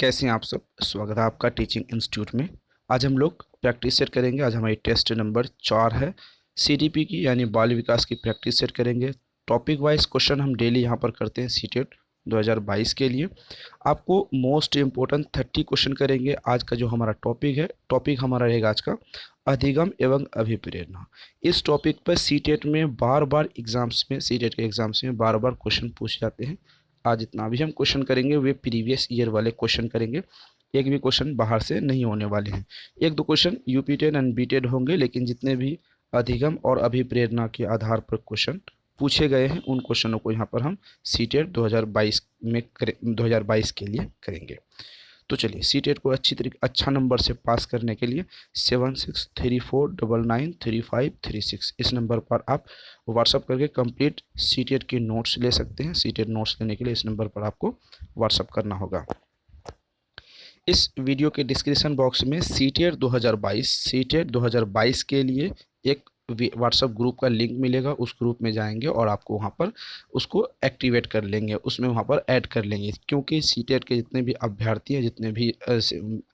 कैसे हैं आप सब। स्वागत है आपका टीचिंग इंस्टीट्यूट में। आज हम लोग प्रैक्टिस सेट करेंगे। आज हमारी टेस्ट नंबर 4 है सीडीपी की, यानी बाल विकास की प्रैक्टिस सेट करेंगे। टॉपिक वाइज क्वेश्चन हम डेली यहाँ पर करते हैं सीटेट 2022 के लिए। आपको मोस्ट इम्पोर्टेंट 30 क्वेश्चन करेंगे। आज का जो हमारा टॉपिक हमारा रहेगा आज का अधिगम एवं अभिप्रेरणा। इस टॉपिक पर सीटेट में बार बार एग्जाम्स में, सीटेट के एग्जाम्स में बार बार क्वेश्चन पूछे जाते हैं। आज जितना भी हम क्वेश्चन करेंगे वे प्रीवियस ईयर वाले क्वेश्चन करेंगे। एक भी क्वेश्चन बाहर से नहीं होने वाले हैं। एक दो question UP TET and B TET होंगे, लेकिन जितने भी अधिगम और अभिप्रेरणा के आधार पर क्वेश्चन पूछे गए हैं उन क्वेश्चनों को यहाँ पर हम सीटेट 2022 में 2022 के लिए करेंगे। तो चलिए सीटेट को अच्छा नंबर से पास करने के लिए 7634993536 इस नंबर पर आप व्हाट्सअप करके कंप्लीट सीटेट के नोट्स ले सकते हैं। सीटेट नोट्स लेने के लिए इस नंबर पर आपको व्हाट्सअप करना होगा। इस वीडियो के डिस्क्रिप्शन बॉक्स में सीटेट 2022 के लिए एक व्हाट्सअप ग्रुप का लिंक मिलेगा। उस ग्रुप में जाएंगे और आपको वहाँ पर उसको एक्टिवेट कर लेंगे, उसमें वहाँ पर ऐड कर लेंगे, क्योंकि सीटेट के जितने भी अभ्यर्थी हैं, जितने भी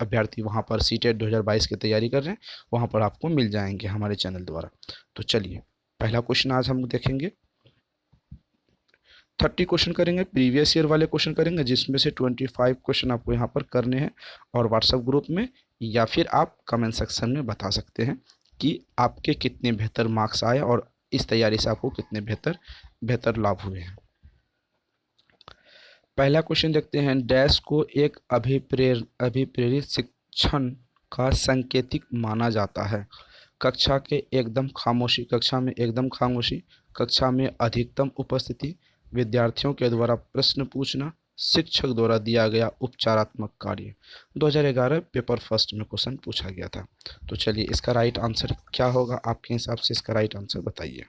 अभ्यर्थी वहाँ पर सीटेट 2022 की तैयारी कर रहे हैं, वहाँ पर आपको मिल जाएंगे हमारे चैनल द्वारा। तो चलिए पहला क्वेश्चन आज हम देखेंगे। 30 क्वेश्चन करेंगे, प्रीवियस ईयर वाले क्वेश्चन करेंगे, जिसमें से 25 क्वेश्चन आपको यहाँ पर करने हैं और व्हाट्सएप ग्रुप में या फिर आप कमेंट सेक्शन में बता सकते हैं कि आपके कितने बेहतर मार्क्स आए और इस तैयारी से आपको कितने बेहतर लाभ हुए हैं। पहला क्वेश्चन देखते हैं। डैश को एक अभिप्रेरित शिक्षण का संकेतिक माना जाता है। कक्षा में एकदम खामोशी, कक्षा में अधिकतम उपस्थिति, विद्यार्थियों के द्वारा प्रश्न पूछना, शिक्षक द्वारा दिया गया उपचारात्मक कार्य। 2011 पेपर फर्स्ट में क्वेश्चन पूछा गया था। तो चलिए इसका राइट आंसर क्या होगा आपके हिसाब से, इसका राइट आंसर बताइए।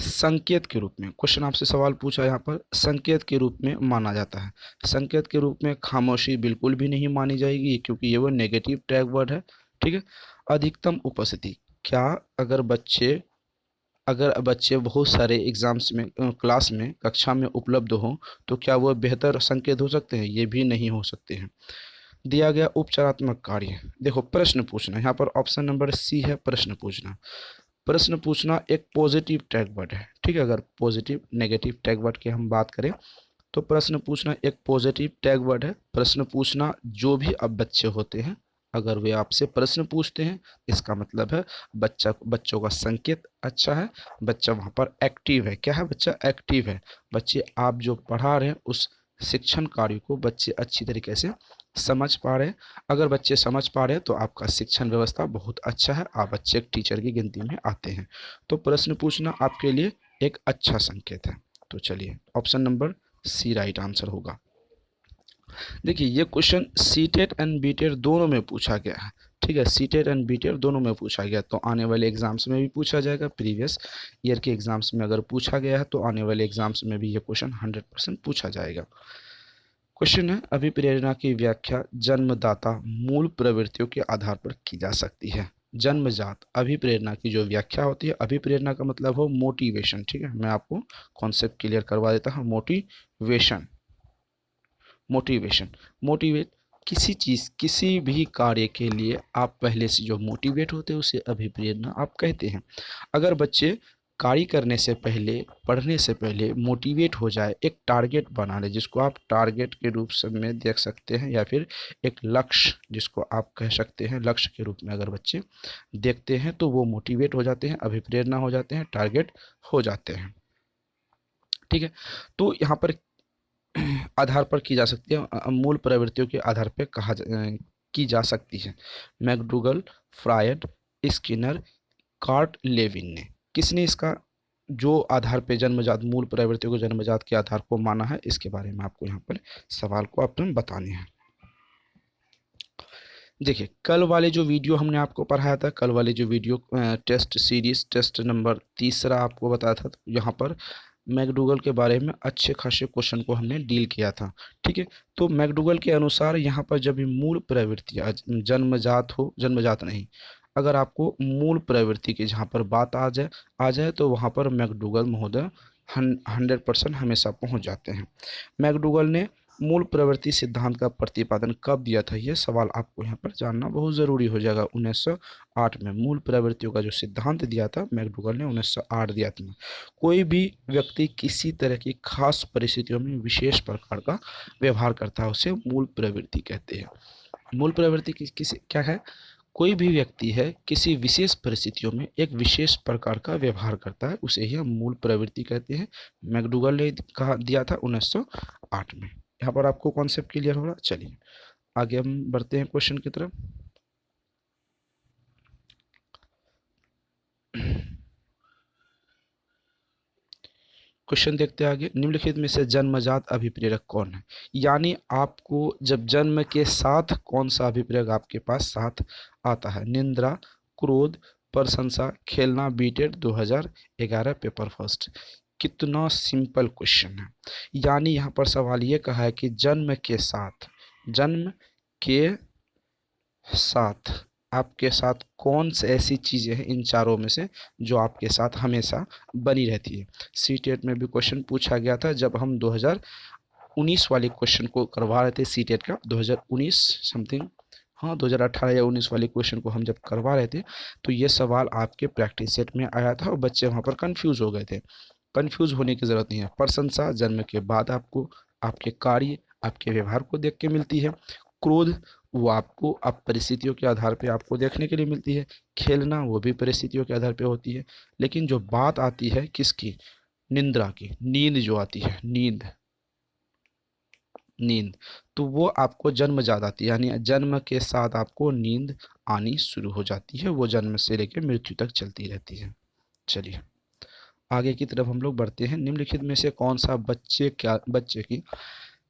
संकेत के रूप में क्वेश्चन आपसे सवाल पूछा, यहाँ पर संकेत के रूप में माना जाता है। संकेत के रूप में खामोशी बिल्कुल भी नहीं मानी जाएगी, क्योंकि ये वो नेगेटिव टैग वर्ड है। ठीक है। अधिकतम उपस्थिति, क्या अगर बच्चे बहुत सारे एग्जाम्स में क्लास में कक्षा में उपलब्ध हों तो क्या वो बेहतर संकेत हो सकते हैं? ये भी नहीं हो सकते हैं। दिया गया उपचारात्मक कार्य, देखो प्रश्न पूछना, यहाँ पर ऑप्शन नंबर सी है प्रश्न पूछना। प्रश्न पूछना एक पॉजिटिव टैग वर्ड है। ठीक है। अगर पॉजिटिव नेगेटिव टैग वर्ड की हम बात करें तो प्रश्न पूछना एक पॉजिटिव टैग वर्ड है। प्रश्न पूछना जो भी अब बच्चे होते हैं, अगर वे आपसे प्रश्न पूछते हैं, इसका मतलब है बच्चों का संकेत अच्छा है, बच्चा वहाँ पर एक्टिव है। क्या है? बच्चा एक्टिव है। बच्चे आप जो पढ़ा रहे हैं उस शिक्षण कार्य को बच्चे अच्छी तरीके से समझ पा रहे हैं। अगर बच्चे समझ पा रहे हैं तो आपका शिक्षण व्यवस्था बहुत अच्छा है, आप अच्छे एक टीचर की गिनती में आते हैं। तो प्रश्न पूछना आपके लिए एक अच्छा संकेत है। तो चलिए option number C right answer होगा। देखिए ये क्वेश्चन सीटेट एंड बीटेट दोनों में पूछा गया है। ठीक है। सीटेट एंड बीटेट दोनों में पूछा गया, तो आने वाले एग्जाम्स में भी पूछा जाएगा। प्रीवियस ईयर के एग्जाम्स में अगर पूछा गया है तो आने वाले एग्जाम्स में भी ये क्वेश्चन 100% पूछा जाएगा। क्वेश्चन है, अभिप्रेरणा की व्याख्या जन्मदाता मूल प्रवृत्तियों के आधार पर की जा सकती है। जन्मजात अभिप्रेरणा की जो व्याख्या होती है, अभिप्रेरणा का मतलब हो मोटिवेशन। ठीक है। मैं आपको कॉन्सेप्ट क्लियर करवा देता हूँ। मोटिवेट किसी भी कार्य के लिए आप पहले से जो मोटिवेट होते हैं उसे अभिप्रेरणा आप कहते हैं। अगर बच्चे कार्य करने से पहले, पढ़ने से पहले मोटिवेट हो जाए, एक टारगेट बना ले, जिसको आप टारगेट के रूप में देख सकते हैं, या फिर एक लक्ष्य जिसको आप कह सकते हैं, लक्ष्य के रूप में अगर बच्चे देखते हैं तो वो मोटिवेट हो जाते हैं, अभिप्रेरणा हो जाते हैं, टारगेट हो जाते हैं। ठीक है। तो यहाँ पर आधार पर की जा सकती है, मूल प्रवृत्तियों के आधार पर की जा सकती है। McDougall, Freud, Skinner, Kurt Lewin ने, किसने इसका जो आधार पे जन्मजात मूल प्रवृत्तियों को जन्मजात के आधार को माना है, इसके बारे में आपको यहाँ पर सवाल को अपने बताने हैं। देखिए कल वाले जो वीडियो हमने आपको पढ़ाया था, कल वाले जो video test series test number 3 आपको बताया था, यहाँ पर मैकडूगल के बारे में अच्छे खासे क्वेश्चन को हमने डील किया था। ठीक है। तो मैकडूगल के अनुसार यहाँ पर जब भी मूल प्रवृत्ति जन्मजात नहीं, अगर आपको मूल प्रवृत्ति की जहाँ पर बात आ जाए तो वहाँ पर मैकडूगल महोदय 100% हमेशा पहुँच जाते हैं। मैकडूगल ने मूल प्रवृत्ति सिद्धांत का प्रतिपादन कब दिया था, ये सवाल आपको यहाँ पर जानना बहुत ज़रूरी हो जाएगा। 1908 में मूल प्रवृत्तियों का जो सिद्धांत दिया था मैकडूगल ने 1908 दिया था। कोई भी व्यक्ति किसी तरह की खास परिस्थितियों में विशेष प्रकार का व्यवहार करता है उसे मूल प्रवृत्ति कहते हैं। मूल प्रवृत्ति किसी क्या है, कोई भी व्यक्ति है किसी विशेष परिस्थितियों में एक विशेष प्रकार का व्यवहार करता है उसे ही हम मूल प्रवृत्ति कहते हैं। मैकडूगल ने कहा दिया था 1908 में। यहाँ पर आपको कॉन्सेप्ट क्लियर हो रहा। चलिए आगे हम बढ़ते हैं क्वेश्चन की तरफ। क्वेश्चन देखते हैं आगे। निम्नलिखित में से जन्मजात अभिप्रेरक कौन है, यानी आपको जब जन्म के साथ कौन सा अभिप्रेरक आपके पास साथ आता है। निंद्रा, क्रोध, प्रशंसा, खेलना, बीटेड 2011 पेपर फर्स्ट। कितना सिंपल क्वेश्चन है। यानी यहाँ पर सवाल ये कहा है कि जन्म के साथ, जन्म के साथ आपके साथ कौन सी ऐसी चीज़ें हैं इन चारों में से जो आपके साथ हमेशा बनी रहती है। सी टेट में भी क्वेश्चन पूछा गया था जब हम 2019 वाले क्वेश्चन को करवा रहे थे। सी टेट का 2019 समथिंग, हाँ 2018 या 19 वाले क्वेश्चन को हम जब करवा रहे थे तो ये सवाल आपके प्रैक्टिस सेट में आया था और बच्चे वहाँ पर कन्फ्यूज हो गए थे। कन्फ्यूज होने की ज़रूरत नहीं है। प्रशंसा जन्म के बाद आपको आपके कार्य, आपके व्यवहार को देख के मिलती है। क्रोध वो आपको आप परिस्थितियों के आधार पे आपको देखने के लिए मिलती है। खेलना वो भी परिस्थितियों के आधार पे होती है। लेकिन जो बात आती है किसकी, निंद्रा की, नींद जो आती है, नींद, नींद तो वो आपको जन्मजात आती है, यानी जन्म के साथ आपको नींद आनी शुरू हो जाती है। वो जन्म से लेकर मृत्यु तक चलती रहती है। चलिए आगे की तरफ हम लोग बढ़ते हैं। निम्नलिखित में से कौन सा बच्चे की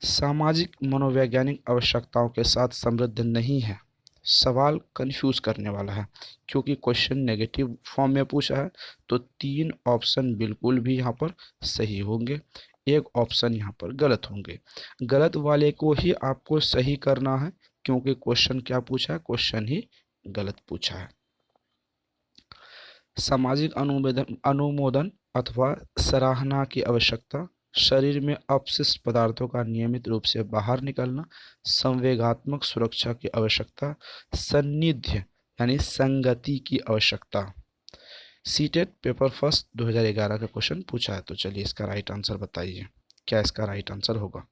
सामाजिक मनोवैज्ञानिक आवश्यकताओं के साथ समृद्ध नहीं है। सवाल कंफ्यूज करने वाला है क्योंकि क्वेश्चन नेगेटिव फॉर्म में पूछा है। तो 3 ऑप्शन बिल्कुल भी यहाँ पर सही होंगे, एक ऑप्शन यहाँ पर गलत होंगे। गलत वाले को ही आपको सही करना है क्योंकि क्वेश्चन क्या पूछा है, क्वेश्चन ही गलत पूछा है। सामाजिक अनुमोदन अथवा सराहना की आवश्यकता, शरीर में अपशिष्ट पदार्थों का नियमित रूप से बाहर निकलना, संवेगात्मक सुरक्षा की आवश्यकता, सान्निध्य यानी संगति की आवश्यकता। सीटेट पेपर फर्स्ट 2011 का क्वेश्चन पूछा है। तो चलिए इसका राइट आंसर बताइए, क्या इसका राइट आंसर होगा।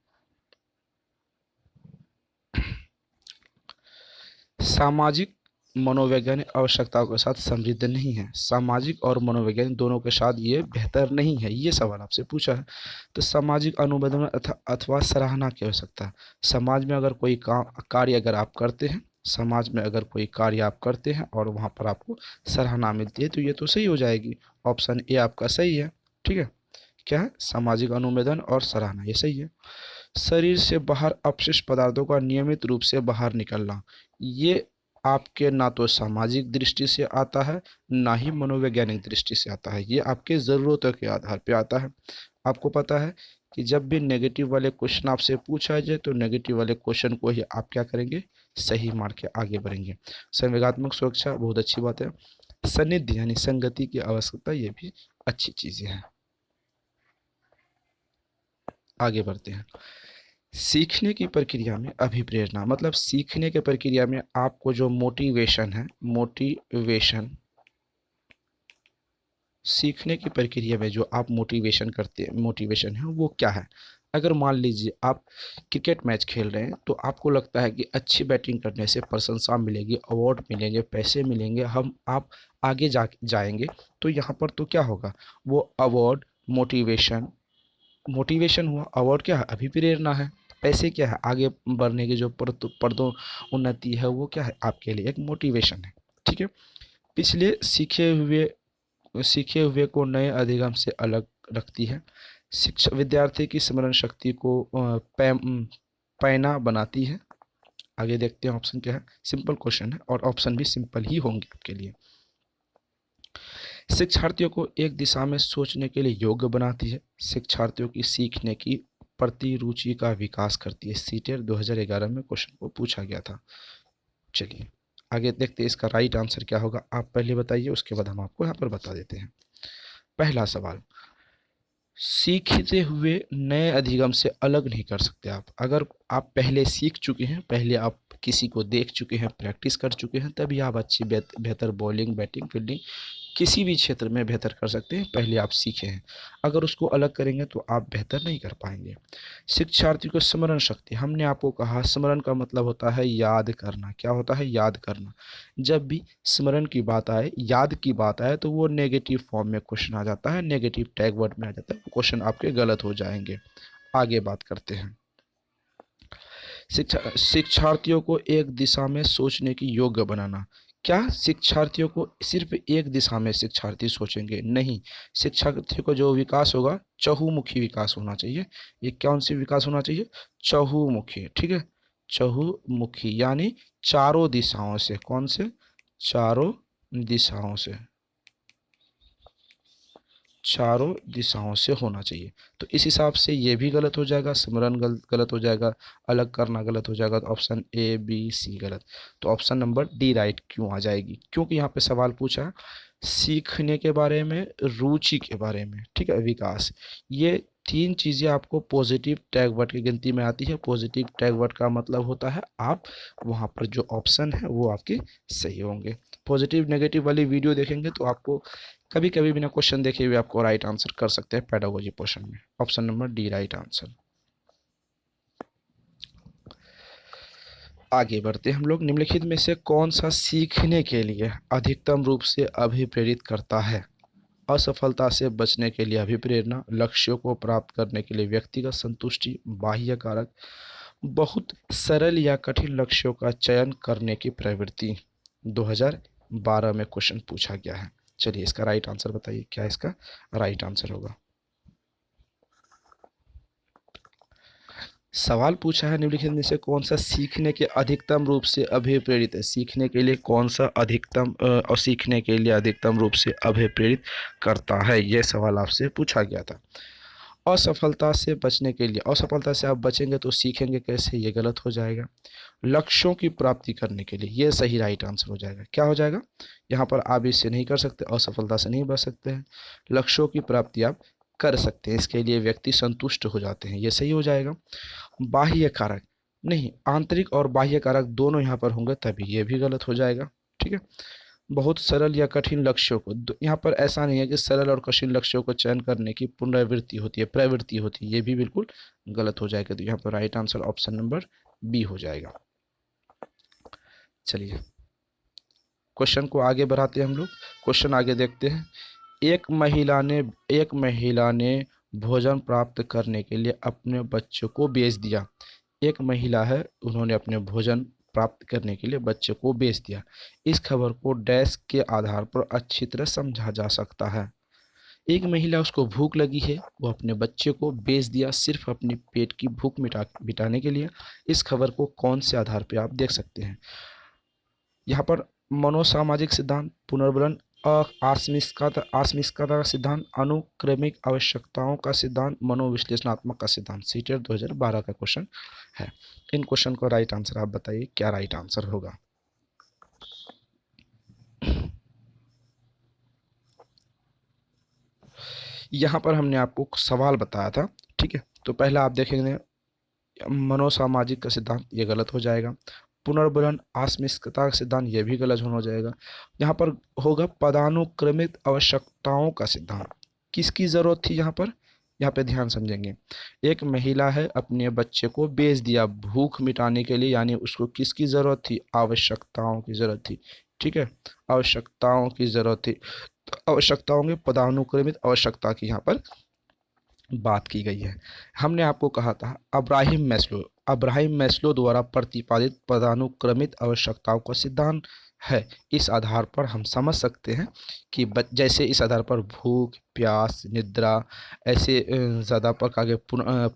सामाजिक मनोवैज्ञानिक आवश्यकताओं के साथ समृद्ध नहीं है। सामाजिक और मनोवैज्ञानिक दोनों के साथ ये बेहतर नहीं है, ये सवाल आपसे पूछा है। तो सामाजिक अनुमोदन अथवा सराहना की आवश्यकता, समाज में अगर कोई कार्य अगर आप करते हैं, समाज में अगर कोई कार्य आप करते हैं और वहाँ पर आपको सराहना मिलती है तो ये तो सही हो जाएगी। ऑप्शन ए आपका सही है। ठीक है, क्या है, सामाजिक अनुमोदन और सराहना, ये सही है। शरीर से बाहर अपशिष्ट पदार्थों का नियमित रूप से बाहर निकलना, ये आपके ना तो सामाजिक दृष्टि से आता है ना ही मनोवैज्ञानिक दृष्टि से आता है, ये आपके ज़रूरतों के आधार पे आता है। आपको पता है कि जब भी नेगेटिव वाले क्वेश्चन आपसे पूछा जाए तो नेगेटिव वाले क्वेश्चन को ही आप क्या करेंगे, सही मान के आगे बढ़ेंगे। संवेगात्मक सुरक्षा बहुत अच्छी बात है। सानिध्य यानी संगति की आवश्यकता, ये भी अच्छी चीज़ें हैं। आगे बढ़ते हैं। सीखने की प्रक्रिया में अभिप्रेरणा, मतलब सीखने की प्रक्रिया में आपको जो मोटिवेशन है, मोटिवेशन, सीखने की प्रक्रिया में जो आप मोटिवेशन करते हैं, मोटिवेशन है वो क्या है। अगर मान लीजिए आप क्रिकेट मैच खेल रहे हैं तो आपको लगता है कि अच्छी बैटिंग करने से प्रशंसा मिलेगी, अवार्ड मिलेंगे, पैसे मिलेंगे, हम आप आगे जाएंगे। तो यहाँ पर तो क्या होगा, वो अवार्ड, मोटिवेशन, मोटिवेशन हुआ, अवार्ड क्या है, अभिप्रेरणा है, पैसे क्या है, आगे बढ़ने की जो पदोन्नति है वो क्या है, आपके लिए एक मोटिवेशन है। ठीक है, पिछले सीखे हुए को नए अधिगम से अलग रखती है। शिक्षा विद्यार्थी की स्मरण शक्ति को पैना बनाती है। आगे देखते हैं ऑप्शन क्या है। सिंपल क्वेश्चन है और ऑप्शन भी सिंपल ही होंगे आपके लिए। शिक्षार्थियों को एक दिशा में सोचने के लिए योग्य बनाती है। शिक्षार्थियों की सीखने की प्रति रुचि का विकास करती है। सीटेट 2011 में क्वेश्चन को पूछा गया था। चलिए आगे देखते हैं इसका राइट आंसर क्या होगा। आप पहले बताइए, उसके बाद हम आपको यहाँ पर बता देते हैं। पहला सवाल, सीखते हुए नए अधिगम से अलग नहीं कर सकते आप। अगर आप पहले सीख चुके हैं, पहले आप किसी को देख चुके हैं, प्रैक्टिस कर चुके हैं, तभी आप अच्छी बेहतर बॉलिंग, बैटिंग, फील्डिंग किसी भी क्षेत्र में बेहतर कर सकते हैं। पहले आप सीखे हैं, अगर उसको अलग करेंगे तो आप बेहतर नहीं कर पाएंगे। शिक्षार्थी को स्मरण शक्ति, हमने आपको कहा स्मरण का मतलब होता है याद करना। क्या होता है? याद करना। जब भी स्मरण की बात आए, याद की बात आए, तो वो नेगेटिव फॉर्म में क्वेश्चन आ जाता है, नेगेटिव टैग वर्ड में आ जाता है, क्वेश्चन आपके गलत हो जाएंगे। आगे बात करते हैं। शिक्षार्थियों को एक दिशा में सोचने की योग्य बनाना। क्या शिक्षार्थियों को सिर्फ एक दिशा में शिक्षार्थी सोचेंगे? नहीं, शिक्षार्थियों को जो विकास होगा चहुमुखी विकास होना चाहिए। ये कौन सी विकास होना चाहिए? चहुमुखी। ठीक है, चहुमुखी यानी चारों दिशाओं से। कौन से? चारों दिशाओं से, चारों दिशाओं से होना चाहिए। तो इस हिसाब से ये भी गलत हो जाएगा, स्मरण गलत हो जाएगा, अलग करना गलत हो जाएगा। तो ऑप्शन ए बी सी गलत। तो ऑप्शन नंबर डी राइट क्यों आ जाएगी? क्योंकि यहाँ पे सवाल पूछा है सीखने के बारे में, रुचि के बारे में, ठीक है, विकास। ये तीन चीज़ें आपको पॉजिटिव टैग वर्ड की गिनती में आती है। पॉजिटिव टैग वर्ड का मतलब होता है आप वहाँ पर जो ऑप्शन है वो आपके सही होंगे। पॉजिटिव नेगेटिव वाली वीडियो देखेंगे तो आपको कभी कभी बिना क्वेश्चन देखे हुए आपको राइट आंसर कर सकते हैं पेडागोजी पोर्शन में। Option number D right answer. आगे बढ़ते हैं हम लोग। निम्नलिखित में से कौन सा सीखने के लिए अधिकतम रूप से अभिप्रेरित करता है? असफलता से बचने के लिए अभिप्रेरणा, लक्ष्यों को प्राप्त करने के लिए व्यक्तिगत संतुष्टि, बाह्य कारक, बहुत सरल या कठिन लक्ष्यों का चयन करने की प्रवृत्ति। 2012 में क्वेश्चन पूछा गया है। चलिए इसका राइट आंसर बताइए, क्या इसका राइट आंसर होगा? सवाल पूछा है निम्नलिखित में से कौन सा सीखने के अधिकतम रूप से अभिप्रेरित है? सीखने के लिए कौन सा अधिकतम और सीखने के लिए अधिकतम रूप से अभिप्रेरित करता है, यह सवाल आपसे पूछा गया था। असफलता से बचने के लिए, असफलता से आप बचेंगे तो सीखेंगे कैसे? ये गलत हो जाएगा। लक्ष्यों की प्राप्ति करने के लिए, ये सही राइट आंसर हो जाएगा। क्या हो जाएगा? यहाँ पर आप इससे नहीं कर सकते, असफलता से नहीं बच सकते हैं। लक्ष्यों की प्राप्ति आप कर सकते हैं, इसके लिए व्यक्ति संतुष्ट हो जाते हैं, ये सही हो जाएगा। बाह्य कारक, नहीं, आंतरिक और बाह्य कारक दोनों यहाँ पर होंगे तभी, ये भी गलत हो जाएगा। ठीक है, बहुत सरल या कठिन लक्ष्यों को, यहाँ पर ऐसा नहीं है कि सरल और कठिन लक्ष्यों को चयन करने की पुनरावृत्ति होती है, प्रवृत्ति होती है, ये भी बिल्कुल गलत हो जाएगा। तो यहाँ पर right answer option number B हो जाएगा। चलिए क्वेश्चन को आगे बढ़ाते हैं हम लोग। क्वेश्चन आगे देखते हैं। एक महिला ने भोजन प्राप्त करने के लिए अपने बच्चे को बेच दिया। एक महिला है, उन्होंने अपने भोजन प्राप्त करने के लिए बच्चे को बेच दिया। इस खबर को डैश के आधार पर अच्छी तरह समझा जा सकता है। एक महिला, उसको भूख लगी है, वो अपने बच्चे को बेच दिया सिर्फ अपनी पेट की भूख मिटाने के लिए। इस खबर को कौन से आधार पर आप देख सकते हैं? यहाँ पर मनोसामाजिक सिद्धांत, पुनर्बलन, आस्मिकता का सिद्धांत, अनुक्रमिक आवश्यकताओं का सिद्धांत, मनोविश्लेषणात्मक का सिद्धांत। सीटेट 2012 का क्वेश्चन है। इन क्वेश्चन का राइट आंसर आप बताइए, क्या राइट आंसर होगा? यहाँ पर हमने आपको सवाल बताया था, ठीक है। तो पहला आप देखेंगे मनोसामाजिक का सिद्धांत, ये गलत हो जाएगा। पुनर्बलन आस्मिकता का सिद्धांत, ये भी गलत हो जाएगा। यहाँ पर होगा पदानुक्रमित आवश्यकताओं का सिद्धांत। किसकी ज़रूरत थी यहाँ पर? यहाँ पे ध्यान समझेंगे। एक महिला है, अपने बच्चे को बेच दिया भूख मिटाने के लिए, यानी उसको किसकी ज़रूरत थी? आवश्यकताओं की ज़रूरत थी, ठीक है, आवश्यकताओं की ज़रूरत थी। आवश्यकताओं में पदानुक्रमित आवश्यकता की यहाँ पर बात की गई है। हमने आपको कहा था अब्राहिम मैस्लो द्वारा प्रतिपादित पदानुक्रमित आवश्यकताओं का सिद्धांत है। इस आधार पर हम समझ सकते हैं कि जैसे इस आधार पर भूख, प्यास, निद्रा, ऐसे ज़्यादा प्रकार के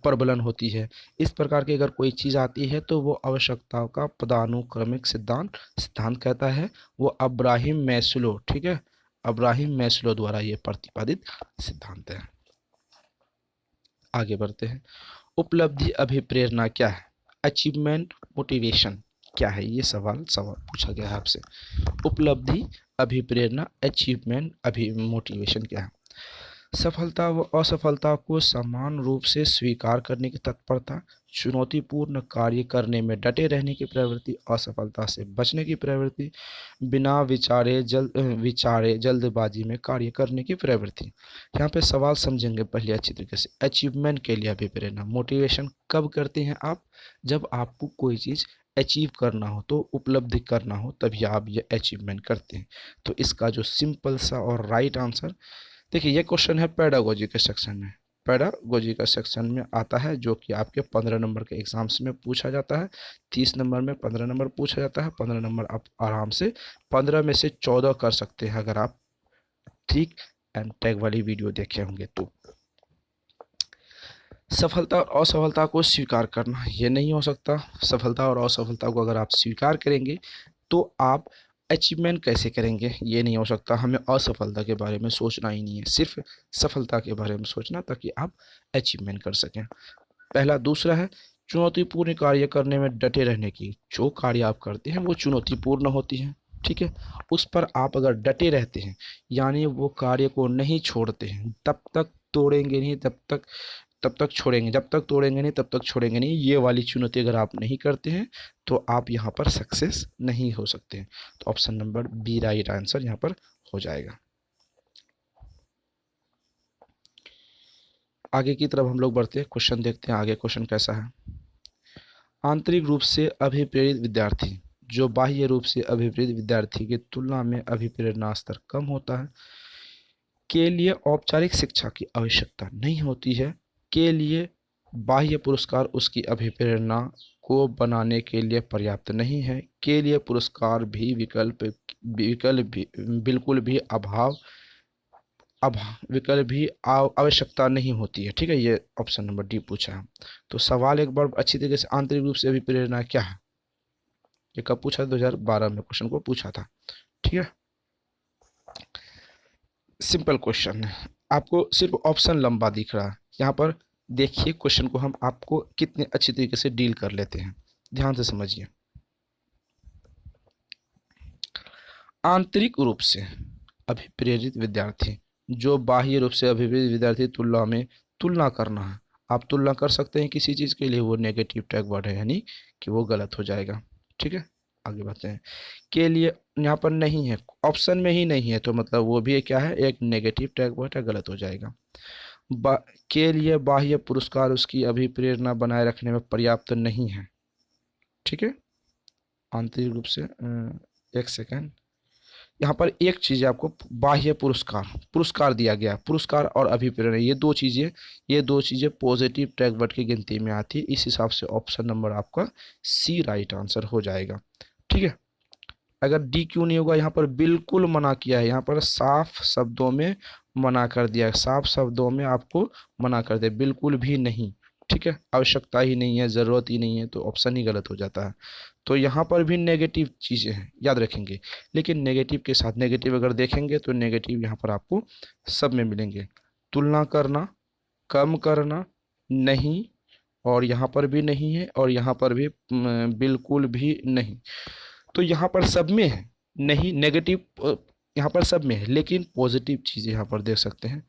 प्रबलन होती है। इस प्रकार की अगर कोई चीज़ आती है तो वो आवश्यकताओं का पदानुक्रमिक सिद्धांत कहता है। वो अब्राहिम मैस्लो, ठीक है, अब्राहिम मैस्लो द्वारा ये प्रतिपादित सिद्धांत है। आगे बढ़ते हैं। उपलब्धि अभिप्रेरणा क्या है? अचीवमेंट मोटिवेशन क्या है? ये सवाल पूछा गया है आपसे। उपलब्धि अभिप्रेरणा, अचीवमेंट मोटिवेशन क्या है? सफलता व असफलता को समान रूप से स्वीकार करने की तत्परता, चुनौतीपूर्ण कार्य करने में डटे रहने की प्रवृत्ति, असफलता से बचने की प्रवृत्ति, बिना विचारे जल्दबाजी में कार्य करने की प्रवृत्ति। यहाँ पे सवाल समझेंगे पहले अच्छी तरीके से। अचीवमेंट के लिए अभिप्रेरणा, मोटिवेशन कब करते हैं आप? जब आपको कोई चीज़ अचीव करना हो, तो उपलब्धि करना हो, तभी आप ये अचीवमेंट करते हैं। तो इसका जो सिंपल सा और राइट आंसर, देखिए ये क्वेश्चन है पेडागोजी के सेक्शन में। पेडागोजी का सेक्शन में आता है, जो कि आपके 15 नंबर के एग्जाम्स में पूछा जाता है। 30 नंबर में 15 नंबर पूछा जाता है। 15 नंबर आप आराम से 15 में से 14 कर सकते हैं, अगर आप ठीक एंड टैग वाली वीडियो देखे होंगे तो। सफलता और असफलता को स्वीकार करना, ये नहीं हो सकता। सफलता और असफलता को अगर आप स्वीकार करेंगे तो आप अचीवमेंट कैसे करेंगे? ये नहीं हो सकता। हमें असफलता के बारे में सोचना ही नहीं है, सिर्फ सफलता के बारे में सोचना, ताकि आप अचीवमेंट कर सकें। पहला। दूसरा है चुनौतीपूर्ण कार्य करने में डटे रहने की। जो कार्य आप करते हैं वो चुनौतीपूर्ण होती है, ठीक है, उस पर आप अगर डटे रहते हैं, यानी वो कार्य को नहीं छोड़ते हैं, तब तक तोड़ेंगे नहीं, तब तक छोड़ेंगे, जब तक तोड़ेंगे नहीं तब तक छोड़ेंगे नहीं, ये वाली चुनौती अगर आप नहीं करते हैं तो आप यहाँ पर सक्सेस नहीं हो सकते हैं। तो option number B right answer यहाँ पर हो जाएगा। आगे की तरफ हम लोग बढ़ते हैं, क्वेश्चन देखते हैं आगे क्वेश्चन कैसा है। आंतरिक रूप से अभिप्रेरित विद्यार्थी, जो बाह्य रूप से अभिप्रेरित विद्यार्थी की तुलना में अभिप्रेरणा स्तर कम होता है, के लिए औपचारिक शिक्षा की आवश्यकता नहीं होती है, के लिए बाह्य पुरस्कार उसकी अभिप्रेरणा को बनाने के लिए पर्याप्त नहीं है, के लिए पुरस्कार भी विकल्प भी बिल्कुल भी विकल्प भी आवश्यकता नहीं होती है, ठीक है। ये ऑप्शन नंबर डी पूछा है। तो सवाल एक बार अच्छी तरीके से, आंतरिक रूप से अभिप्रेरणा क्या है, ये कब पूछा? 2012 में क्वेश्चन को पूछा था, ठीक है। सिंपल क्वेश्चन है, आपको सिर्फ ऑप्शन लंबा दिख रहा है। यहाँ पर देखिए क्वेश्चन को हम आपको कितने अच्छी तरीके से डील कर लेते हैं, ध्यान से समझिए। आंतरिक रूप से अभिप्रेरित विद्यार्थी, जो बाह्य रूप से अभिप्रेरित विद्यार्थी तुलना में, तुलना करना है, आप तुलना कर सकते हैं किसी चीज़ के लिए, वो नेगेटिव टैग वर्ड है, यानी कि वो गलत हो जाएगा, ठीक है। आगे बढ़ते हैं। के लिए यहाँ पर नहीं है, ऑप्शन में ही नहीं है, तो मतलब वो भी क्या है, एक नेगेटिव टैग वर्ड है, गलत हो जाएगा। के लिए बाह्य पुरस्कार उसकी अभिप्रेरणा बनाए रखने में पर्याप्त नहीं है, ठीक है। आंतरिक रूप से एक सेकेंड, यहाँ पर एक चीज़ आपको, बाह्य पुरस्कार, पुरस्कार दिया गया, पुरस्कार और अभिप्रेरणा, ये दो चीज़ें पॉजिटिव टैग वर्ड की गिनती में आती है। इस हिसाब से ऑप्शन नंबर आपका सी राइट आंसर हो जाएगा, ठीक है। अगर डी क्यों नहीं होगा? यहाँ पर बिल्कुल मना किया है, यहाँ पर साफ शब्दों में मना कर दिया है, साफ शब्दों में आपको मना कर दिया, बिल्कुल भी नहीं, ठीक है, आवश्यकता ही नहीं है, ज़रूरत ही नहीं है, तो ऑप्शन ही गलत हो जाता है। तो यहाँ पर भी नेगेटिव चीज़ें हैं, याद रखेंगे, लेकिन नेगेटिव के साथ नेगेटिव अगर देखेंगे तो नेगेटिव यहाँ पर आपको सब में मिलेंगे। तुलना करना, कम करना, नहीं, और यहाँ पर भी नहीं है, और यहाँ पर भी बिल्कुल भी नहीं। तो यहाँ पर सब में है, नहीं नेगेटिव यहाँ पर सब में है, लेकिन पॉजिटिव चीज़ें यहाँ पर देख सकते हैं,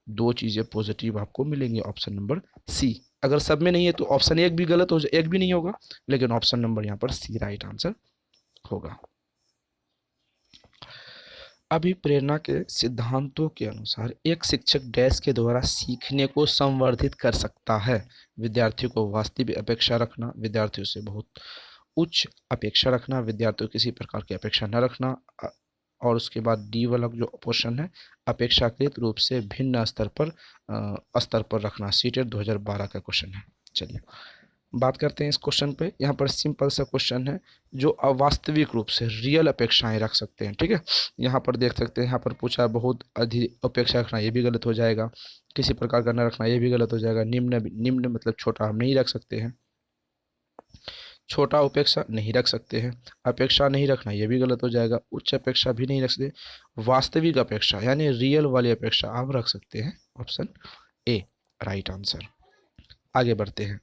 दो चीज़ें पॉजिटिव आपको मिलेंगी, ऑप्शन नंबर सी। अगर सब में नहीं है तो ऑप्शन एक भी गलत हो जाए, एक भी नहीं होगा, लेकिन ऑप्शन नंबर यहाँ पर सी राइट आंसर होगा। अभिप्रेरणा के सिद्धांतों के अनुसार एक शिक्षक डैश के द्वारा सीखने को संवर्धित कर सकता है। विद्यार्थियों को वास्तविक अपेक्षा रखना, विद्यार्थियों से बहुत उच्च अपेक्षा रखना, विद्यार्थियों किसी प्रकार की अपेक्षा न रखना, और उसके बाद डी वाला जो क्वेश्चन है, अपेक्षाकृत रूप से भिन्न स्तर पर रखना, सीटेट 2012 का क्वेश्चन है। चलिए बात करते हैं इस क्वेश्चन पे। यहाँ पर सिंपल सा क्वेश्चन है, जो अवास्तविक रूप से रियल अपेक्षाएं रख सकते हैं, ठीक है। यहाँ पर देख सकते हैं, यहाँ पर पूछा बहुत अधिक अपेक्षा रखना, ये भी गलत हो जाएगा, किसी प्रकार का न रखना, ये भी गलत हो जाएगा, निम्न मतलब छोटा हम नहीं रख सकते हैं, छोटा अपेक्षा नहीं रख सकते हैं, अपेक्षा नहीं रखना ये भी गलत हो जाएगा, उच्च अपेक्षा भी नहीं रख सकते, वास्तविक अपेक्षा यानी रियल वाली अपेक्षा आप रख सकते हैं, ऑप्शन ए राइट आंसर। आगे बढ़ते हैं।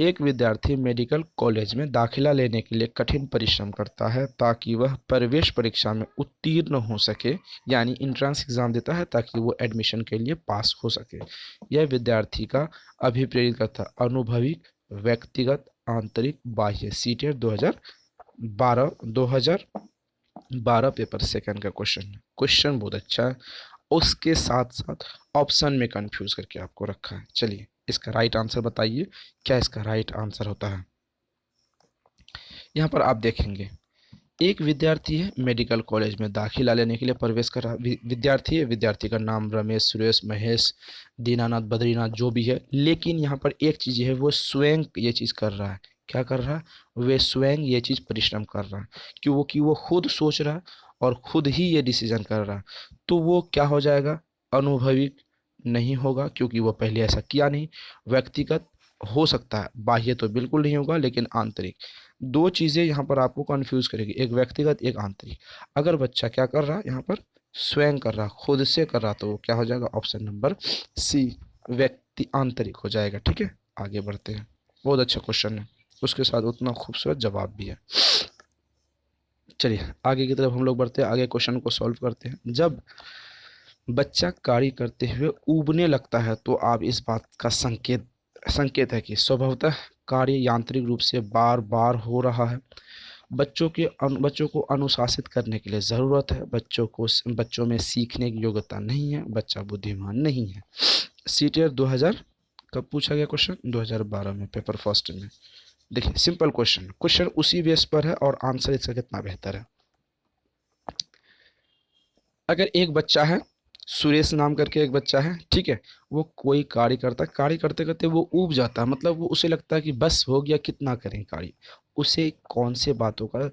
एक विद्यार्थी मेडिकल कॉलेज में दाखिला लेने के लिए कठिन परिश्रम करता है ताकि वह प्रवेश परीक्षा में उत्तीर्ण हो सके, यानी इंट्रेंस एग्जाम देता है ताकि वो एडमिशन के लिए पास हो सके। यह विद्यार्थी का अभिप्रेरित करता है अनुभवी, व्यक्तिगत, आंतरिक, बाह्य। सीटेट 2012 पेपर सेकंड का क्वेश्चन। क्वेश्चन बहुत अच्छा है, उसके साथ साथ ऑप्शन में कंफ्यूज करके आपको रखा है। चलिए इसका राइट आंसर बताइए, क्या इसका राइट आंसर होता है। यहाँ पर आप देखेंगे एक विद्यार्थी है, मेडिकल कॉलेज में दाखिला लेने के लिए प्रवेश कर रहा विद्यार्थी है। विद्यार्थी का नाम रमेश, सुरेश, महेश, दीनानाथ, बद्रीनाथ जो भी है, लेकिन यहाँ पर एक चीज़ है, वो स्वयं ये चीज़ कर रहा है। क्या कर रहा है? वे स्वयं ये चीज़ परिश्रम कर रहा है, कि वो खुद सोच रहा है और खुद ही ये डिसीजन कर रहा है। तो वो क्या हो जाएगा? अनुभवी नहीं होगा, क्योंकि वो पहले ऐसा किया नहीं। व्यक्तिगत हो सकता है, बाह्य तो बिल्कुल नहीं होगा, लेकिन आंतरिक। दो चीज़ें यहाँ पर आपको कंफ्यूज करेगी, एक व्यक्तिगत, एक आंतरिक। अगर बच्चा क्या कर रहा है यहाँ पर? स्वयं कर रहा, खुद से कर रहा, तो वो क्या हो जाएगा? ऑप्शन नंबर सी, व्यक्ति आंतरिक हो जाएगा। ठीक है, आगे बढ़ते हैं। बहुत अच्छा क्वेश्चन है, उसके साथ उतना खूबसूरत जवाब भी है। चलिए आगे की तरफ हम लोग बढ़ते हैं, आगे क्वेश्चन को सॉल्व करते हैं। जब बच्चा कार्य करते हुए ऊबने लगता है तो आप इस बात का संकेत है कि स्वभावतः कार्य यांत्रिक रूप से बार बार हो रहा है। बच्चों को अनुशासित करने के लिए ज़रूरत है। बच्चों में सीखने की योग्यता नहीं है। बच्चा बुद्धिमान नहीं है। सीटेट 2000 कब पूछा गया क्वेश्चन? 2012 में, पेपर फर्स्ट में। देखिए सिंपल क्वेश्चन उसी बेस पर है और आंसर इसका कितना बेहतर है। अगर एक बच्चा है, सुरेश नाम करके एक बच्चा है, ठीक है, वो कोई कार्य करता है, कार्य करते करते वो ऊब जाता है, मतलब वो उसे लगता है कि बस हो गया, कितना करें कार्य। उसे कौन से बातों का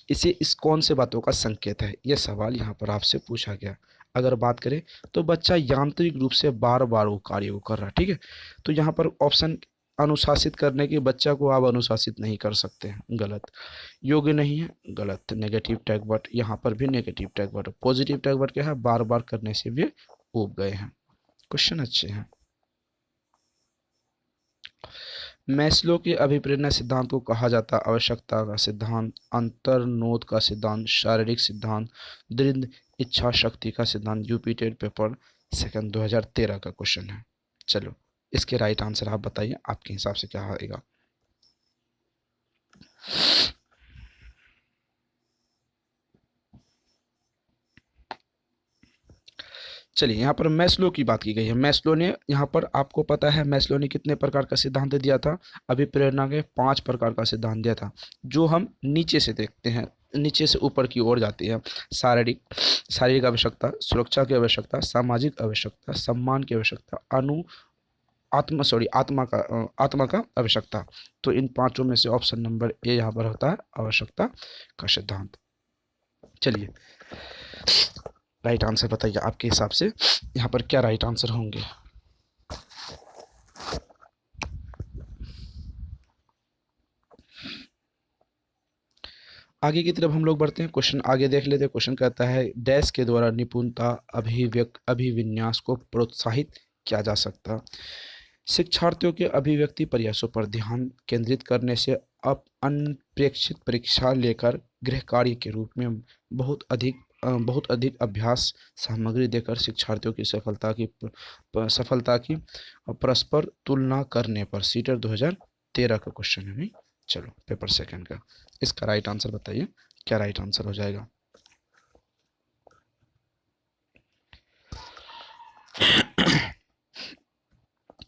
इसे इस कौन से बातों का संकेत है, ये सवाल यहाँ पर आपसे पूछा गया। अगर बात करें तो बच्चा यांत्रिक रूप से बार बार वो कार्य को कर रहा है, ठीक है। तो यहाँ पर ऑप्शन अनुशासित करने के, बच्चा को आप अनुशासित नहीं कर सकते हैं, गलत। योग्य नहीं है, गलत। नेगेटिव टैग वर्ड, यहाँ पर भी negative tag word. Positive tag word क्या है? बार बार करने से भी उब गए हैं। क्वेश्चन अच्छे हैं। मैस्लो के अभिप्रेरणा सिद्धांत को कहा जाता है आवश्यकता का सिद्धांत, अंतर्नोद का सिद्धांत, शारीरिक सिद्धांत, दृढ़ इच्छा शक्ति का सिद्धांत। यूपीटेड पेपर सेकंड 2013 का क्वेश्चन है। चलो इसके राइट आंसर आप बताइए, आपके हिसाब से क्या आएगा। चलिए यहाँ पर मैस्लो की बात की गई है। मैस्लो ने, यहाँ पर आपको पता है मैस्लो ने कितने प्रकार का सिद्धांत दिया था? अभिप्रेरणा के 5 प्रकार का सिद्धांत दिया था, जो हम नीचे से देखते हैं, नीचे से ऊपर की ओर जाती है। शारीरिक आवश्यकता, सुरक्षा की आवश्यकता, सामाजिक आवश्यकता, सम्मान की आवश्यकता, आत्मा का आवश्यकता। तो इन पांचों में से ऑप्शन नंबर ए यहाँ पर होता है आवश्यकता का सिद्धांत। चलिए राइट आंसर बताइए, आपके हिसाब से यहाँ पर क्या राइट आंसर होंगे। आगे की तरफ हम लोग बढ़ते हैं, क्वेश्चन आगे देख लेते हैं। क्वेश्चन कहता है डैश के द्वारा निपुणता अभिविन्यास को प्रोत्साहित किया जा सकता। शिक्षार्थियों के अभिव्यक्ति प्रयासों पर ध्यान केंद्रित करने से अब अनपेक्षित परीक्षा लेकर गृह कार्य के रूप में बहुत अधिक अभ्यास सामग्री देकर शिक्षार्थियों की सफलता की परस्पर तुलना करने पर। सीटेट 2013 का क्वेश्चन है नहीं। चलो पेपर सेकंड का, इसका राइट आंसर बताइए, क्या राइट आंसर हो जाएगा।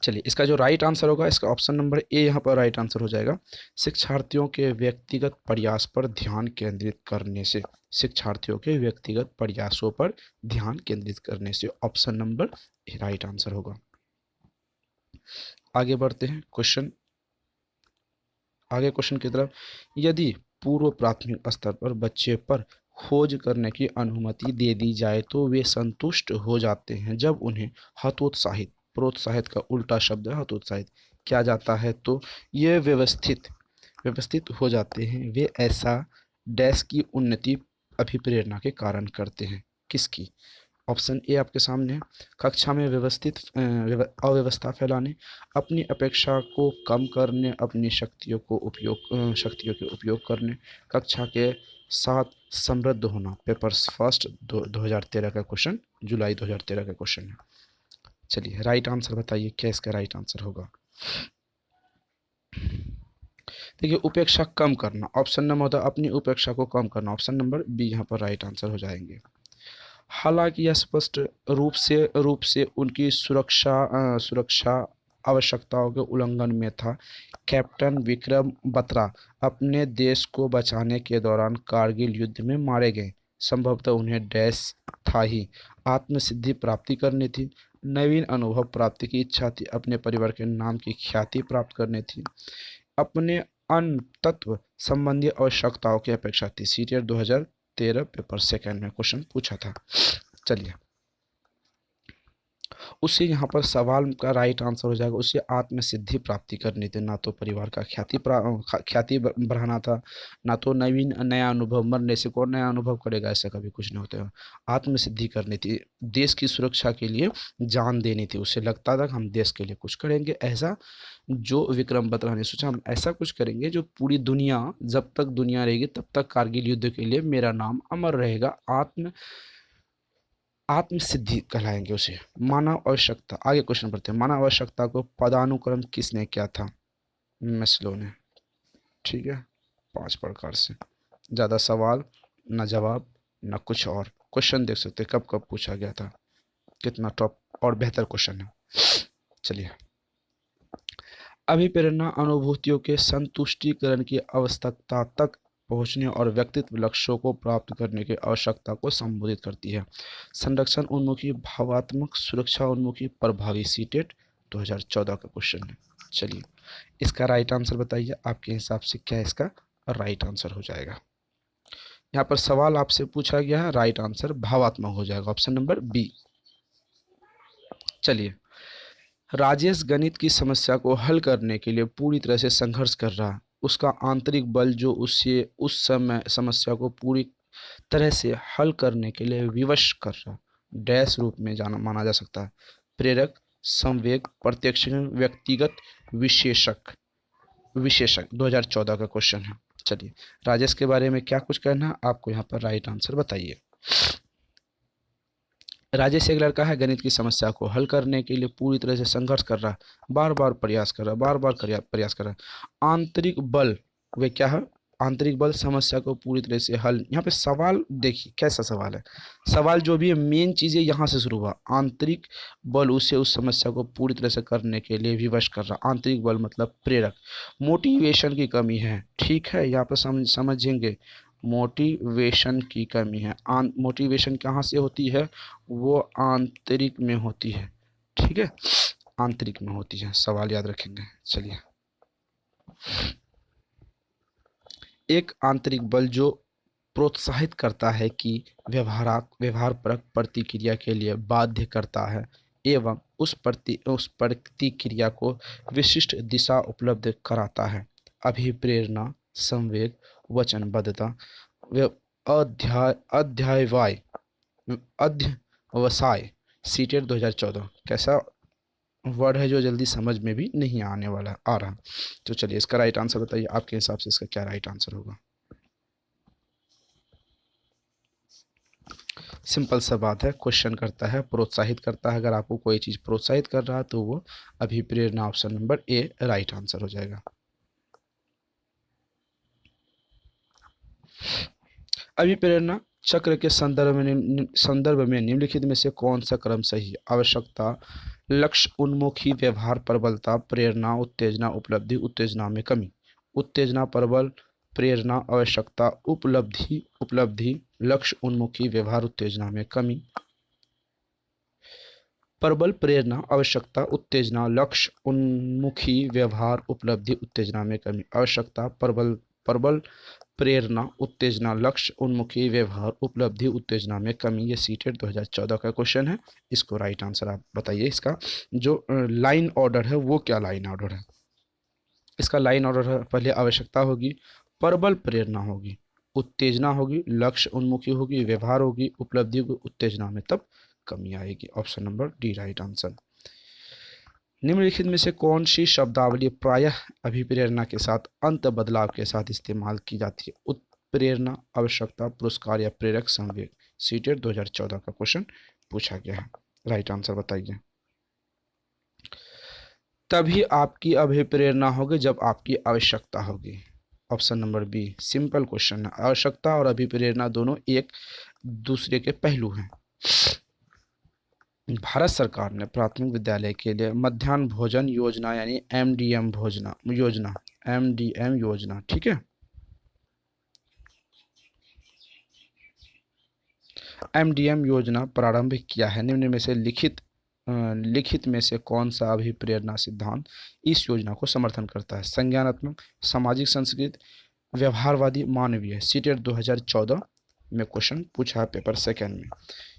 चलिए इसका जो राइट आंसर होगा, इसका ऑप्शन नंबर ए यहाँ पर राइट आंसर हो जाएगा। शिक्षार्थियों के व्यक्तिगत प्रयास पर ध्यान केंद्रित करने से, शिक्षार्थियों के व्यक्तिगत प्रयासों पर ध्यान केंद्रित करने से option number A right answer होगा। आगे बढ़ते हैं क्वेश्चन की तरफ। यदि पूर्व प्राथमिक स्तर पर बच्चे पर खोज करने की अनुमति दे दी जाए तो वे संतुष्ट हो जाते हैं जब उन्हें हतोत्साहित, प्रोत्साहित का उल्टा शब्द है हतोत्साहित, किया जाता है तो ये व्यवस्थित हो जाते हैं। वे ऐसा डैश की उन्नति अभिप्रेरणा के कारण करते हैं। किसकी? ऑप्शन ए आपके सामने है, कक्षा में अव्यवस्था फैलाने, अपनी अपेक्षा को कम करने, अपनी शक्तियों के उपयोग करने, कक्षा के साथ समृद्ध होना। पेपर्स फर्स्ट 2013 का क्वेश्चन, जुलाई 2013 का क्वेश्चन है। चलिए राइट आंसर बताइए, क्या इसका राइट आंसर होगा। देखिए उपेक्षा कम करना, ऑप्शन नंबर होता है अपनी उपेक्षा को कम करना, ऑप्शन नंबर बी यहाँ पर राइट आंसर हो जाएंगे। हालांकि यह स्पष्ट रूप से उनकी सुरक्षा आवश्यकताओं के उल्लंघन में था। कैप्टन विक्रम बत्रा अपने देश को बचाने के दौरान कारगिल युद्ध में मारे गए। संभवतः उन्हें डैश था ही आत्मसिद्धि प्राप्ति करनी थी, नवीन अनुभव प्राप्ति की इच्छा थी, अपने परिवार के नाम की ख्याति प्राप्त करनी थी, अपने अन्य तत्व संबंधी आवश्यकताओं की अपेक्षा थी। सीटेट 2013 पेपर सेकंड में क्वेश्चन पूछा था। चलिए उसे यहाँ पर सवाल का राइट आंसर हो जाएगा, उसे आत्मसिद्धि प्राप्ति करनी थी, ना तो परिवार का ख्याति बढ़ाना था, ना तो नया अनुभव। मरने से कौन नया अनुभव करेगा, ऐसा कभी कुछ नहीं होता है। आत्मसिद्धि करनी थी, देश की सुरक्षा के लिए जान देनी थी। उसे लगता था कि हम देश के लिए कुछ करेंगे, ऐसा जो विक्रम बत्रा ने सोचा, हम ऐसा कुछ करेंगे जो पूरी दुनिया, जब तक दुनिया रहेगी तब तक कारगिल युद्ध के लिए मेरा नाम अमर रहेगा। आत्मसिद्धि कहलाएंगे उसे। मानव आवश्यकता, आगे क्वेश्चन पढ़ते हैं। मानव आवश्यकता को पदानुक्रम किसने किया था, मैस्लो ने। ठीक है, 5 प्रकार से, ज़्यादा सवाल न जवाब न कुछ और। क्वेश्चन देख सकते हैं कब कब पूछा गया था, कितना टॉप और बेहतर क्वेश्चन है। चलिए, अभिप्रेरणा अनुभूतियों के संतुष्टिकरण की आवश्यकता तक पहुंचने और व्यक्तित्व लक्ष्यों को प्राप्त करने की आवश्यकता को संबोधित करती है। संरक्षण उन्मुखी, भावात्मक, सुरक्षा उन्मुखी, प्रभावी। सीटेट 2014 का क्वेश्चन है। चलिए इसका राइट आंसर बताइए, आपके हिसाब से क्या इसका राइट आंसर हो जाएगा। यहाँ पर सवाल आपसे पूछा गया है, राइट आंसर भावात्मक हो जाएगा, ऑप्शन नंबर बी। चलिए, राजेश गणित की समस्या को हल करने के लिए पूरी तरह से संघर्ष कर रहा है। उसका आंतरिक बल जो उसे उस समय समस्या को पूरी तरह से हल करने के लिए विवश कर रहा, डैश रूप में जाना माना जा सकता है। प्रेरक, संवेग, प्रत्यक्ष, व्यक्तिगत, विशेषक 2014 का क्वेश्चन है। चलिए राजेश के बारे में क्या कुछ कहना है आपको, यहाँ पर राइट आंसर बताइए। राजेश एक लड़का है, गणित की समस्या को हल करने के लिए पूरी तरह से संघर्ष कर रहा है, बार बार प्रयास कर रहा है, प्रयास कर रहा है। आंतरिक बल, वे क्या है, आंतरिक बल समस्या को पूरी तरह से हल। यहाँ पे सवाल देखिए कैसा सवाल है, सवाल जो भी है मेन चीज़ें यहाँ से शुरू हुआ। आंतरिक बल उसे उस समस्या को पूरी तरह से करने के लिए विवश कर रहा। आंतरिक बल मतलब प्रेरक। मोटिवेशन की कमी है, ठीक है, यहाँ पर समझेंगे मोटिवेशन की कमी है। मोटिवेशन कहाँ से होती है, वो आंतरिक में होती है, ठीक है, आंतरिक में होती है, सवाल याद रखेंगे। चलिए, एक आंतरिक बल जो प्रोत्साहित करता है कि व्यवहारपरक प्रतिक्रिया के लिए बाध्य करता है एवं उस प्रतिक्रिया को विशिष्ट दिशा उपलब्ध कराता है। अभिप्रेरणा, संवेग, वचनबद्धता, अध्यायवाय, अध्यवसाय। सीटेट 2014 कैसा वर्ड है जो जल्दी समझ में भी नहीं आने वाला आ रहा। तो चलिए इसका राइट आंसर बताइए, आपके हिसाब से इसका क्या राइट आंसर होगा। सिंपल सा बात है, क्वेश्चन करता है, प्रोत्साहित करता है। अगर आपको कोई चीज़ प्रोत्साहित कर रहा है तो वो अभिप्रेरणा, option number A right answer हो जाएगा। अभिप्रेरणा चक्र के संदर्भ में निम्नलिखित में से कौन सा क्रम सही है। आवश्यकता, लक्ष्य उन्मुखी, व्यवहार, प्रबलता, प्रेरणा, उत्तेजना, उपलब्धि, उत्तेजना में कमी। उत्तेजना, प्रबल, प्रेरणा, आवश्यकता, उपलब्धि, लक्ष्य उन्मुखी, व्यवहार, उत्तेजना में कमी। प्रबल, प्रेरणा, आवश्यकता, उत्तेजना, लक्ष्य उन्मुखी, व्यवहार, उपलब्धि, उत्तेजना में कमी। आवश्यकता, प्रबल, प्रेरणा, उत्तेजना, लक्ष्य उन्मुखी, व्यवहार, उपलब्धि, उत्तेजना में कमी। ये सीटेट 2014 का क्वेश्चन है। इसको राइट आंसर आप बताइए। इसका जो लाइन ऑर्डर है वो क्या लाइन ऑर्डर है, इसका लाइन ऑर्डर है, पहले आवश्यकता होगी, प्रबल प्रेरणा होगी, उत्तेजना होगी, लक्ष्य उन्मुखी होगी, व्यवहार होगी, उपलब्धि होगी, उत्तेजना में तब कमी आएगी। Option number D right answer. निम्नलिखित में से कौन सी शब्दावली प्रायः अभिप्रेरणा के साथ अंत बदलाव के साथ इस्तेमाल की जाती है? उत्प्रेरणा, आवश्यकता, पुरस्कार या प्रेरक संवेग। सीटेट 2014 का क्वेश्चन पूछा गया है। राइट आंसर बताइए। तभी आपकी अभिप्रेरणा होगी जब आपकी आवश्यकता होगी। Option number B simple question है। आवश्यकता और अभिप्रेरणा दोनों एक दूसरे के पहलू हैं। भारत सरकार ने प्राथमिक विद्यालय के लिए मध्याह्न भोजन योजना यानी एमडीएम योजना, ठीक है, एमडीएम योजना प्रारंभ किया है। निम्न में से लिखित में से कौन सा अभिप्रेरणा सिद्धांत इस योजना को समर्थन करता है? संज्ञानात्मक, सामाजिक संस्कृत, व्यवहारवादी, मानवीय। सीटेट 2014 में क्वेश्चन पूछा है पेपर सेकंड में।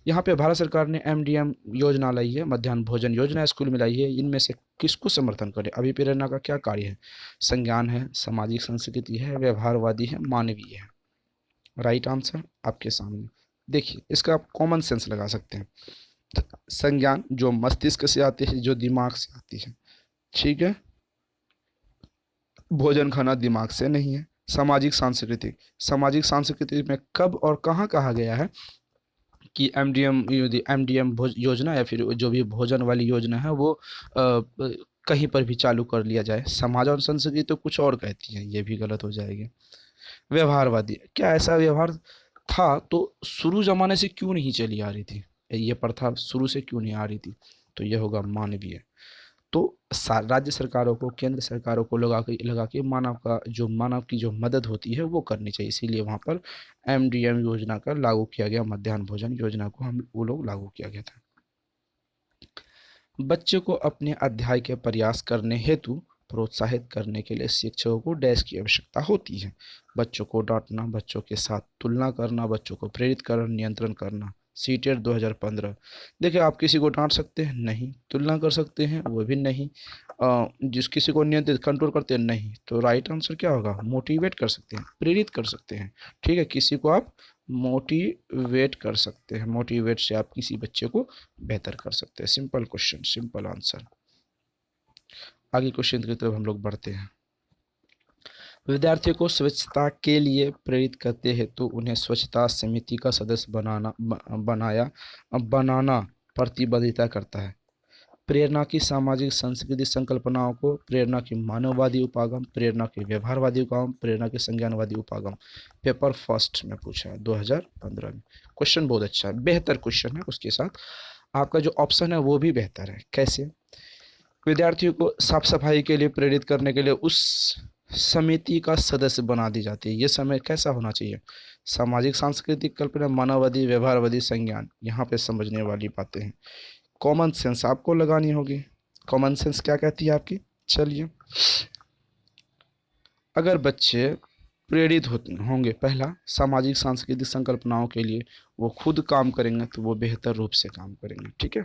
यहाँ पे भारत सरकार ने एमडीएम योजना लाई है, मध्याह्न भोजन योजना स्कूल में लाई है। इनमें से किसको समर्थन करे? अभिप्रेरणा का क्या कार्य है? संज्ञान है, सामाजिक संस्कृति है, व्यवहारवादी है, मानवीय है। राइट आंसर आपके सामने। देखिए इसका आप कॉमन सेंस लगा सकते हैं। संज्ञान जो मस्तिष्क से आती है, जो दिमाग से आती है, ठीक है। भोजन खाना दिमाग से नहीं है। सामाजिक सांस्कृतिक में कब और कहाँ कहा गया है कि एमडीएम योजना या फिर जो भी भोजन वाली योजना है वो कहीं पर भी चालू कर लिया जाए। समाज और संस्कृति तो कुछ और कहती है, ये भी गलत हो जाएगी। व्यवहारवादी, क्या ऐसा व्यवहार था तो शुरू जमाने से क्यों नहीं चली आ रही थी? ये प्रथा शुरू से क्यों नहीं आ रही थी? तो यह होगा मानवीय। तो राज्य सरकारों को, केंद्र सरकारों को लगा के मानव की जो मदद होती है वो करनी चाहिए। इसीलिए वहाँ पर एमडीएम योजना का लागू किया गया, मध्याह्न भोजन योजना को वो लोग लागू किया गया था। बच्चे को अपने अध्याय के प्रयास करने हेतु प्रोत्साहित करने के लिए शिक्षकों को डैश की आवश्यकता होती है। बच्चों को डांटना, बच्चों के साथ तुलना करना, बच्चों को प्रेरित करना, नियंत्रण करना। सीटेट 2015। देखिए आप किसी को डांट सकते हैं? नहीं। तुलना कर सकते हैं? वो भी नहीं। जिस किसी को नियंत्रित कंट्रोल करते हैं? नहीं। तो राइट आंसर क्या होगा? मोटिवेट कर सकते हैं, प्रेरित कर सकते हैं, ठीक है। किसी को आप मोटिवेट कर सकते हैं, मोटिवेट से आप किसी बच्चे को बेहतर कर सकते हैं। Simple question, simple answer. आगे क्वेश्चन की तरफ हम लोग बढ़ते हैं। विद्यार्थियों को स्वच्छता के लिए प्रेरित करते हैं तो उन्हें स्वच्छता समिति का सदस्य बनाना प्रतिबद्धता करता है। प्रेरणा की सामाजिक संस्कृति संकल्पनाओं को, प्रेरणा की मानववादी उपागम, प्रेरणा के व्यवहारवादी उपागम, प्रेरणा के संज्ञानवादी उपागम। पेपर फर्स्ट में पूछा है 2015 में। क्वेश्चन बहुत अच्छा है, बेहतर क्वेश्चन है। उसके साथ आपका जो ऑप्शन है वो भी बेहतर है। कैसे? विद्यार्थियों को साफ सफाई के लिए प्रेरित करने के लिए उस समिति का सदस्य बना दी जाती है। ये समय कैसा होना चाहिए? सामाजिक सांस्कृतिक कल्पना, मानववादी, व्यवहारवादी, संज्ञान। यहाँ पे समझने वाली बातें हैं। कॉमन सेंस आपको लगानी होगी। कॉमन सेंस क्या कहती है आपकी? चलिए, अगर बच्चे प्रेरित होंगे, पहला सामाजिक सांस्कृतिक संकल्पनाओं के लिए वो खुद काम करेंगे तो वो बेहतर रूप से काम करेंगे, ठीक है।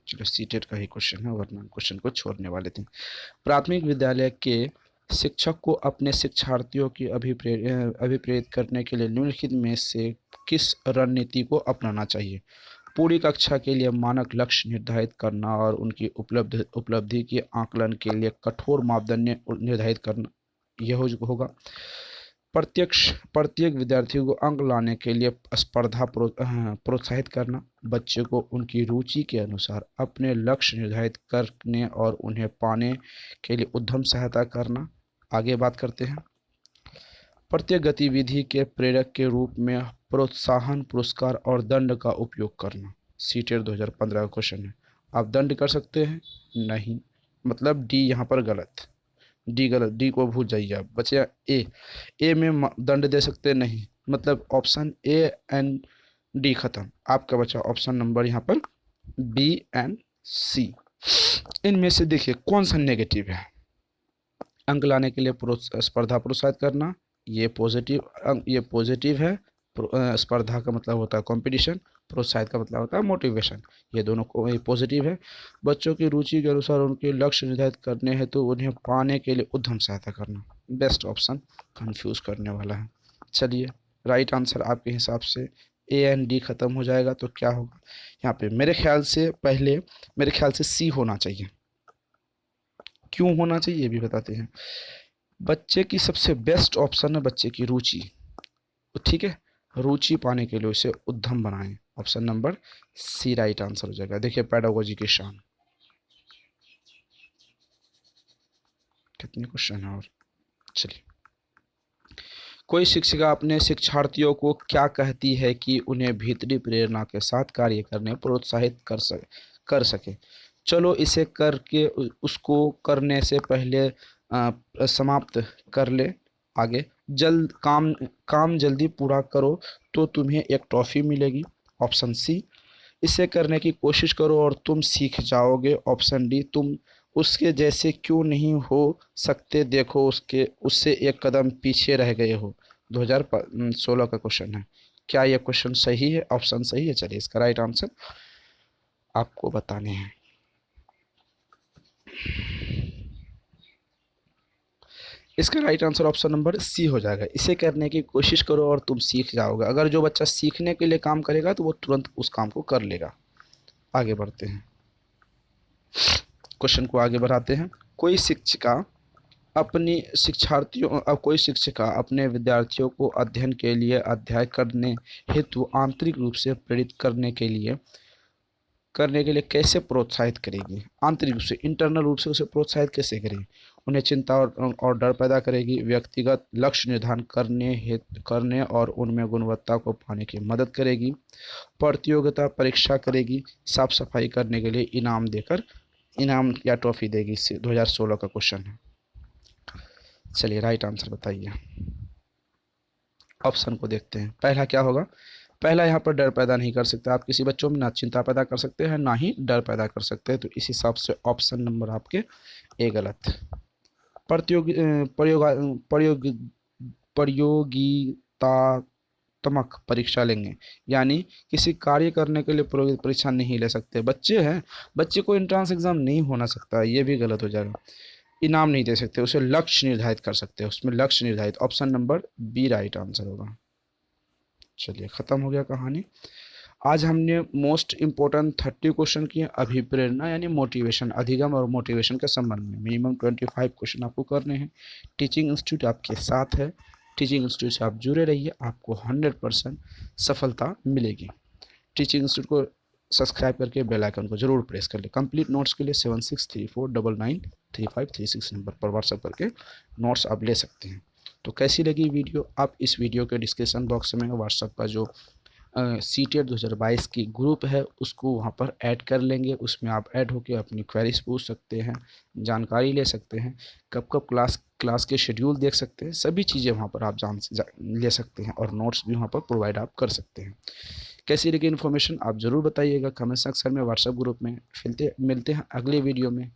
चलो सीटेट का ही क्वेश्चन है, वरना क्वेश्चन को छोड़ने वाले थे। प्राथमिक विद्यालय के शिक्षक को अपने शिक्षार्थियों की अभिप्रेरित करने के लिए निम्नलिखित में से किस रणनीति को अपनाना चाहिए? पूरी कक्षा के लिए मानक लक्ष्य निर्धारित करना और उनकी उपलब्धि के आकलन के लिए कठोर मापदंड निर्धारित करना, यह होगा। प्रत्येक विद्यार्थी को अंक लाने के लिए स्पर्धा प्रोत्साहित करना। बच्चे को उनकी रुचि के अनुसार अपने लक्ष्य निर्धारित करने और उन्हें पाने के लिए उद्यम सहायता करना। आगे बात करते हैं। प्रत्येक गतिविधि के प्रेरक के रूप में प्रोत्साहन, पुरस्कार और दंड का उपयोग करना। सीटेट 2015 का क्वेश्चन है। आप दंड कर सकते हैं? नहीं, मतलब डी यहाँ पर गलत। डी गलत, डी को भूल जाइए आप। बचे ए में दंड दे सकते हैं? नहीं, मतलब ऑप्शन ए एंड डी खत्म। आपका बचा ऑप्शन नंबर यहाँ पर बी एंड सी। इनमें से देखिए कौन सा नेगेटिव है? अंक लाने के लिए स्पर्धा प्रोत्साहित करना, ये पॉजिटिव है। स्पर्धा का मतलब होता है कंपटीशन, प्रोत्साहित का मतलब होता है मोटिवेशन। ये दोनों को पॉजिटिव है। बच्चों की रुचि के अनुसार उनके लक्ष्य निर्धारित करने हैं तो उन्हें पाने के लिए उद्यम सहायता करना। बेस्ट ऑप्शन, कंफ्यूज करने वाला है। चलिए राइट आंसर आपके हिसाब से ए एंड डी खत्म हो जाएगा तो क्या होगा यहाँ पे? मेरे ख्याल से सी होना चाहिए। क्यों होना चाहिए ये भी बताते हैं। बच्चे की सबसे बेस्ट ऑप्शन है बच्चे की रुचि, तो ठीक है, रुचि पाने के लिए उसे उद्यम बनाएं। Option number C right answer हो जाएगा। देखिए पेडागोजी की शान, कितने क्वेश्चन है और चलिए। कोई शिक्षिका अपने शिक्षार्थियों को क्या कहती है कि उन्हें भीतरी प्रेरणा के साथ कार्य करने प्रोत्साहित कर सके? चलो इसे करके उसको करने से पहले समाप्त कर ले। आगे, जल्द काम जल्दी पूरा करो तो तुम्हें एक ट्रॉफी मिलेगी। ऑप्शन सी, इसे करने की कोशिश करो और तुम सीख जाओगे। ऑप्शन डी, तुम उसके जैसे क्यों नहीं हो सकते, देखो उससे एक कदम पीछे रह गए हो। 2016 का क्वेश्चन है। क्या यह क्वेश्चन सही है? ऑप्शन सही है। चलिए इसका राइट आंसर आपको बताने हैं। इसका right answer option number C हो जाएगा। इसे करने की कोशिश करो और तुम सीख जाओगे। अगर जो बच्चा सीखने के लिए काम करेगा तो वो तुरंत उस काम को कर लेगा। आगे बढ़ते हैं, क्वेश्चन को आगे बढ़ाते हैं। कोई शिक्षिका कोई शिक्षिका अपने विद्यार्थियों को अध्ययन के लिए अध्ययन करने हेतु आंतरिक रूप से प्रेरित करने के लिए कैसे प्रोत्साहित करेगी? आंतरिक रूप से, इंटरनल रूप से उसे प्रोत्साहित कैसे करेगी? उन्हें चिंता और डर पैदा करेगी, व्यक्तिगत लक्ष्य निर्धारण करने और उनमें गुणवत्ता को पाने की मदद करेगी, प्रतियोगिता परीक्षा करेगी, साफ सफाई करने के लिए इनाम या ट्रॉफी देगी। 2016 का क्वेश्चन है। चलिए राइट आंसर बताइए। ऑप्शन को देखते हैं। पहला क्या होगा? पहला यहाँ पर डर पैदा नहीं कर सकते आप किसी बच्चों में, ना चिंता पैदा कर सकते हैं ना ही डर पैदा कर सकते हैं, तो इस हिसाब से ऑप्शन नंबर आपके ए गलत। प्रतियोगी प्रयोगा प्रयोगी प्रतियोगितात्मक परीक्षा लेंगे, यानी किसी कार्य करने के लिए परीक्षा नहीं ले सकते। बच्चे हैं, बच्चे को एंट्रेंस एग्जाम नहीं होना सकता, ये भी गलत हो जाएगा। इनाम नहीं दे सकते, उसे लक्ष्य निर्धारित कर सकते हैं, उसमें लक्ष्य निर्धारित। Option number B right answer होगा। चलिए खत्म हो गया कहानी। आज हमने मोस्ट इम्पोर्टेंट 30 क्वेश्चन किए अभिप्रेरणा यानी मोटिवेशन, अधिगम और मोटिवेशन के संबंध में। मिनिमम 25 क्वेश्चन आपको करने हैं। टीचिंग इंस्टीट्यूट आपके साथ है, टीचिंग इंस्टीट्यूट से आप जुड़े रहिए, आपको 100% सफलता मिलेगी। टीचिंग इंस्टीट्यूट को सब्सक्राइब करके बेल आइकन को जरूर प्रेस कर ले। कंप्लीट नोट्स के लिए 7634993536 नंबर पर व्हाट्सएप करके नोट्स आप ले सकते हैं। तो कैसी लगी वीडियो? आप इस वीडियो के डिस्क्रिप्शन बॉक्स में व्हाट्सएप का जो सीटेट 2022 की ग्रुप है उसको वहाँ पर ऐड कर लेंगे। उसमें आप ऐड होकर अपनी क्वेरीज पूछ सकते हैं, जानकारी ले सकते हैं, कब कब क्लास के शेड्यूल देख सकते हैं, सभी चीज़ें वहाँ पर आप ले सकते हैं और नोट्स भी वहाँ पर प्रोवाइड आप कर सकते हैं। कैसी लगी इन्फॉर्मेशन आप ज़रूर बताइएगा कमेंट सेक्शन में, व्हाट्सएप ग्रुप में। मिलते हैं अगले वीडियो में।